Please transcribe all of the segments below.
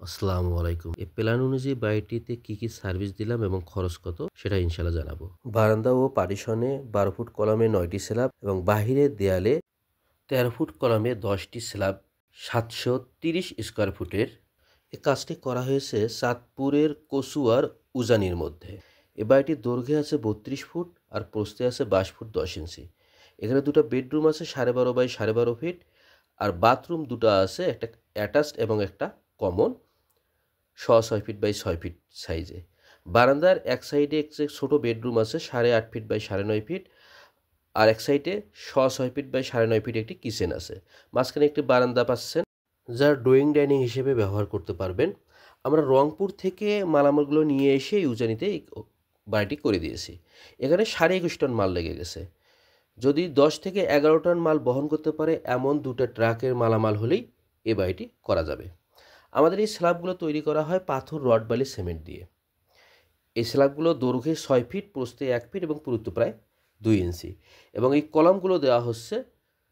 আসসালামু আলাইকুম। এই প্ল্যান অনুযায়ী বাড়িটিতে কি সার্ভিস দিলাম এবং খরচ কত সেটা ইনশাআল্লাহ জানাবো। বারান্দা ও পার্টিশনে ১২ ফুট কলামে ৯টি স্ল্যাব এবং বাহিরের দেয়ালে ১৩ ফুট কলামে ১০টি স্ল্যাব ৭৩০ স্কয়ার ফুটের। এই কাজটি করা হয়েছে চাঁদপুরের কচুয়ার উজানির মধ্যে। এ বাড়িটির দৈর্ঘ্যে আছে ৩২ ফুট আর প্রস্থে আছে ২২ ফুট ১০ ইঞ্চি। এখানে দুটো বেডরুম আছে ১২.৫ বাই ১২.৫ ফিট আর বাথরুম দুটো আছে, একটা অ্যাটাচড এবং একটা কমন ৬.৬ ফিট বাই ৬ ফিট সাইজে। বারান্দার এক সাইডে একটি ছোট বেডরুম আছে ৮.৫ ফিট বাই ৯.৫ ফিট আর এক সাইডে ৬.৬ ফিট বাই ৯.৫ ফিট একটি কিচেন আছে। মাঝখানে একটি বারান্দা পাচ্ছেন যার ড্রয়িং ডাইনিং হিসেবে ব্যবহার করতে পারবেন। আমরা রংপুর থেকে মালামালগুলো নিয়ে এসে উজানিতে এই বাড়িটি করে দিয়েছি। এখানে ২১.৫ টন মাল লেগে গেছে। যদি ১০ থেকে ১১ টন মাল বহন করতে পারে এমন দুটো ট্রাকের মালামাল হলেই এ বাড়িটি করা যাবে। আমাদের এই স্ল্যাবগুলো তৈরি করা হয় পাথর, রড, বালি, সিমেন্ট দিয়ে। এই স্ল্যাবগুলো দৈর্ঘ্যে ৬ ফিট, প্রস্থে ১ ফিট এবং পুরুত্ব প্রায় ২ ইঞ্চি এবং এই কলামগুলো দেওয়া হচ্ছে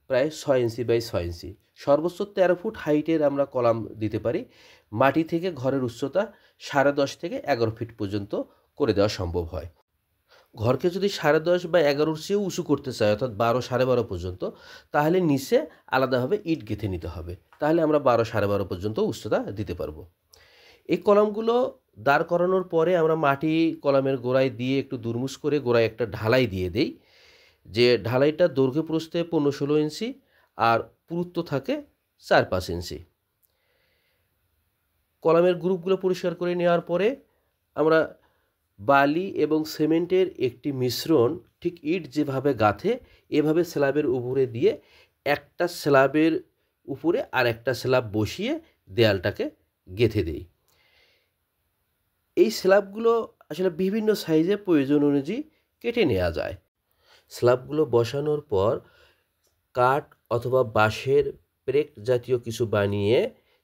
প্রায় ৬ ইঞ্চি বাই ৬ ইঞ্চি। সর্বোচ্চ ১৩ ফুট হাইটের আমরা কলাম দিতে পারি। মাটি থেকে ঘরের উচ্চতা ১০.৫ থেকে ১১ ফিট পর্যন্ত করে দেওয়া সম্ভব হয়। ঘরকে যদি ১০.৫ বা ১১-র চেয়েও উঁচু করতে চাই, অর্থাৎ ১২, ১২.৫ পর্যন্ত, তাহলে নিচে আলাদাভাবে ইট গেঁথে নিতে হবে। তাহলে আমরা ১২, ১২.৫ পর্যন্ত উচ্চতা দিতে পারবো। এই কলামগুলো দাঁড় করানোর পরে আমরা মাটি কলামের গোড়ায় দিয়ে একটু দুরমুস করে গোড়ায় একটা ঢালাই দিয়ে দেই, যে ঢালাইটা দৈর্ঘ্য প্রস্থে ১৫-১৬ ইঞ্চি আর পুরুত্ব থাকে ৪-৫ ইঞ্চি। কলামের গ্রুপগুলো পরিষ্কার করে নেওয়ার পরে আমরা বালি এবং সিমেন্টের একটি মিশ্রণ ঠিক ইট যেভাবে গাঁথে এভাবে স্ল্যাবের উপরে দিয়ে একটা স্ল্যাবের উপরে আর একটা স্ল্যাব বসিয়ে দেয়ালটাকে গেঁথে দিই। এই স্ল্যাবগুলো আসলে বিভিন্ন সাইজে প্রয়োজন অনুযায়ী কেটে নেওয়া যায়। স্ল্যাবগুলো বসানোর পর কাঠ অথবা বাঁশের পেরেক জাতীয় কিছু বানিয়ে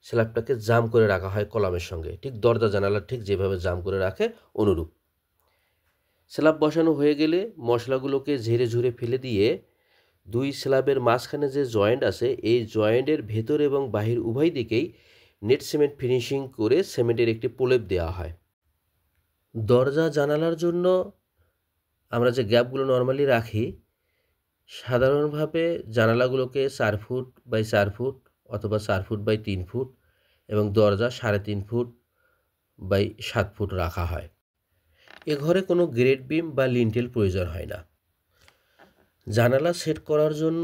স্ল্যাবটাকে জাম করে রাখা হয় কলামের সঙ্গে, ঠিক দরজা জানালার ঠিক যেভাবে জাম করে রাখে অনুরূপ। স্ল্যাব বসানো হয়ে গেলে মশলাগুলোকে ঝেড়ে ঝুড়ে ফেলে দিয়ে দুই স্ল্যাবের মাঝখানে যে জয়েন্ট আছে এই জয়েন্টের ভেতর এবং বাহির উভয় দিকেই নেট সিমেন্ট ফিনিশিং করে সিমেন্টের একটি প্রলেপ দেওয়া হয়। দরজা জানালার জন্য আমরা যে গ্যাপগুলো নর্মালি রাখি, সাধারণভাবে জানালাগুলোকে ৪ ফুট বাই ৪ ফুট অথবা ৪ ফুট বাই ৩ ফুট এবং দরজা ৩.৫ ফুট বাই ৭ ফুট রাখা হয়। এ ঘরে কোনো গ্রেড বিম বা লিন্টেল প্রয়োজন হয় না। জানালা সেট করার জন্য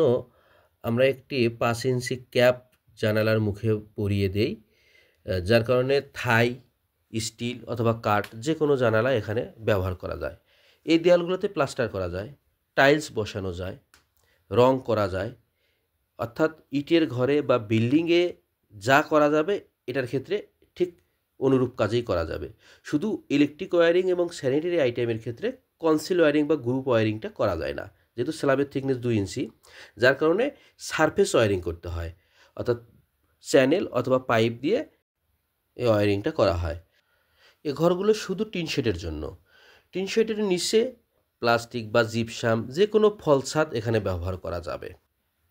আমরা একটি ৫ ইঞ্চি ক্যাপ জানালার মুখে পরিয়ে দেই, যার কারণে থাই, স্টিল অথবা কাঠ যে কোনো জানালা এখানে ব্যবহার করা যায়। এই দেয়ালগুলোতে প্লাস্টার করা যায়, টাইলস বসানো যায়, রং করা যায়, অর্থাৎ ইটের ঘরে বা বিল্ডিংয়ে যা করা যাবে এটার ক্ষেত্রে ঠিক অনুরূপ কাজেই করা যাবে। শুধু ইলেকট্রিক ওয়্যারিং এবং স্যানিটারি আইটেমের ক্ষেত্রে কনসিল ওয়্যারিং বা গ্রুপ ওয়্যারিংটা করা যায় না, যেহেতু স্ল্যাবের থিকনেস ২ ইঞ্চি, যার কারণে সারফেস ওয়্যারিং করতে হয়, অর্থাৎ চ্যানেল অথবা পাইপ দিয়ে এই ওয়্যারিংটা করা হয়। এ ঘরগুলো শুধু টিন শেডের জন্য। টিন শেডের নিচে প্লাস্টিক বা জিপসাম যে কোনো ফলছাদ এখানে ব্যবহার করা যাবে।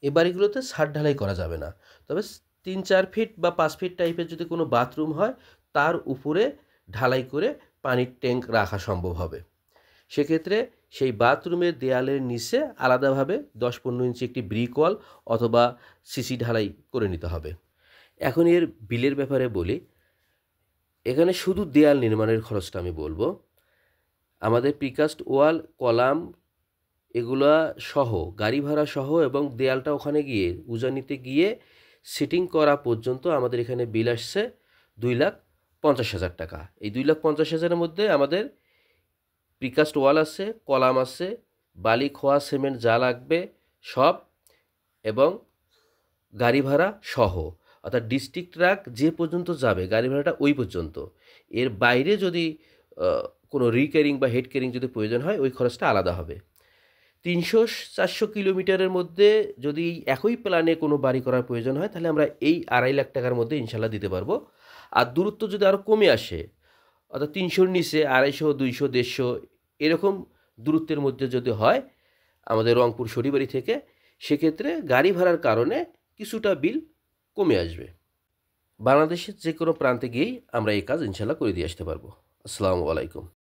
এ বাড়িগুলোতে ছাদ ঢালাই করা যাবে না, তবে ৩-৪ ফিট বা ৫ ফিট টাইপের যদি কোনো বাথরুম হয় তার উপরে ঢালাই করে পানির ট্যাঙ্ক রাখা সম্ভব হবে। সেক্ষেত্রে সেই বাথরুমের দেয়ালের নিচে আলাদাভাবে ১০-১৫ ইঞ্চি একটি ব্রিক ওয়াল অথবা সিসি ঢালাই করে নিতে হবে। এখন এর বিলের ব্যাপারে বলি। এখানে শুধু দেয়াল নির্মাণের খরচটা আমি বলবো। আমাদের প্রিকাস্ট ওয়াল, কলাম এগুলা সহ, গাড়ি ভাড়া সহ এবং দেয়ালটা ওখানে গিয়ে উজানিতে গিয়ে সিটিং করা পর্যন্ত আমাদের এখানে বিল আসছে ২,৫০,০০০ টাকা। এই ২,৫০,০০০-এর মধ্যে আমাদের প্রিকাস্ট ওয়াল আছে, কলাম আছে, বালি, খোয়া, সিমেন্ট যা লাগবে সব এবং গাড়ি ভাড়া সহ, অর্থাৎ ডিস্ট্রিক্ট ট্রাক যে পর্যন্ত যাবে গাড়ি ভাড়াটা ওই পর্যন্ত। এর বাইরে যদি কোনো রিক্যারিং বা হেড ক্যারিং যদি প্রয়োজন হয় ওই খরচটা আলাদা হবে। ৩০০-৪০০ কিলোমিটারের মধ্যে যদি একই প্ল্যানে কোনো বাড়ি করার প্রয়োজন হয় তাহলে আমরা এই ২.৫ লাখ টাকার মধ্যে ইনশাল্লাহ দিতে পারবো। আর দূরত্ব যদি আরও কমে আসে, অর্থাৎ ৩০০-র নিচে ২৫০, ২০০, ১৫০ এরকম দূরত্বের মধ্যে যদি হয় আমাদের রংপুর শরিবাড়ি থেকে, সেক্ষেত্রে গাড়ি ভাড়ার কারণে কিছুটা বিল কমে আসবে। বাংলাদেশের যে কোনো প্রান্তে গিয়েই আমরা এই কাজ ইনশাল্লাহ করে দিয়ে আসতে পারবো। আসসালামু আলাইকুম।